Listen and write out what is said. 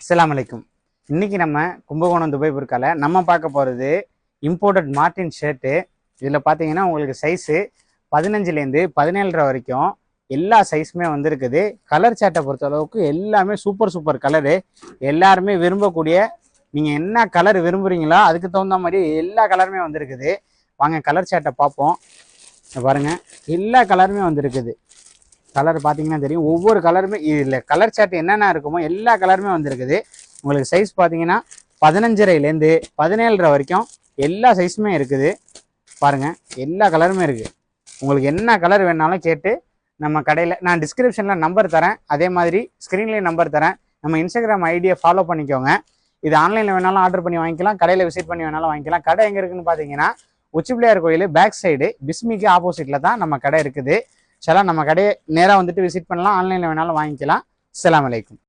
அஸ்ஸலாமு அலைக்கும். இன்னைக்கு நம்ம கும்பகோணம் துபாய் புர்கால நம்ம பார்க்க போகிறது இம்போர்ட்டட் மார்டின் ஷர்ட்டு. இதில் பார்த்தீங்கன்னா உங்களுக்கு சைஸு 15லேருந்து 17 வரைக்கும் எல்லா சைஸுமே வந்துருக்குது. கலர் சார்ட்டை பொறுத்த அளவுக்கு எல்லாமே சூப்பர் கலரு. எல்லாருமே விரும்பக்கூடிய, நீங்கள் என்ன கலர் விரும்புகிறீங்களோ அதுக்கு தகுந்த மாதிரி எல்லா கலருமே வந்துருக்குது. வாங்க கலர் சார்ட்டை பார்ப்போம். பாருங்கள், எல்லா கலருமே வந்துருக்குது. கலர் பார்த்தீங்கன்னா தெரியும், ஒவ்வொரு கலருமே இதில் கலர் சார்ட் என்னென்ன இருக்குமோ எல்லா கலருமே வந்துருக்குது. உங்களுக்கு சைஸ் பார்த்தீங்கன்னா 15.5லேருந்து 17 வரைக்கும் எல்லா சைஸுமே இருக்குது. பாருங்கள், எல்லா கலருமே இருக்குது. உங்களுக்கு என்ன கலர் வேணாலும் கேட்டு நம்ம கடையில் நான் டிஸ்கிரிப்ஷனில் நம்பர் தரேன், அதே மாதிரி ஸ்க்ரீன்லேயும் நம்பர் தரேன். நம்ம இன்ஸ்டாகிராம் ஐடியை ஃபாலோ பண்ணிக்கோங்க. இது ஆன்லைனில் வேணாலும் ஆர்டர் பண்ணி வாங்கிக்கலாம், கடையில் விசிட் பண்ணி வேணாலும் வாங்கிக்கலாம். கடை எங்கே இருக்குதுன்னு பார்த்தீங்கன்னா உச்சிப்பிள்ளையார் கோயில் பேக் சைடு பிஸ்மிக்கு ஆப்போசிட்டில் தான் நம்ம கடை இருக்குது. சில நம்ம கடையை நேராக வந்துட்டு விசிட் பண்ணலாம், ஆன்லைனில் வேணாலும் வாங்கிக்கலாம். அஸ்ஸலாமு அலைக்கும்.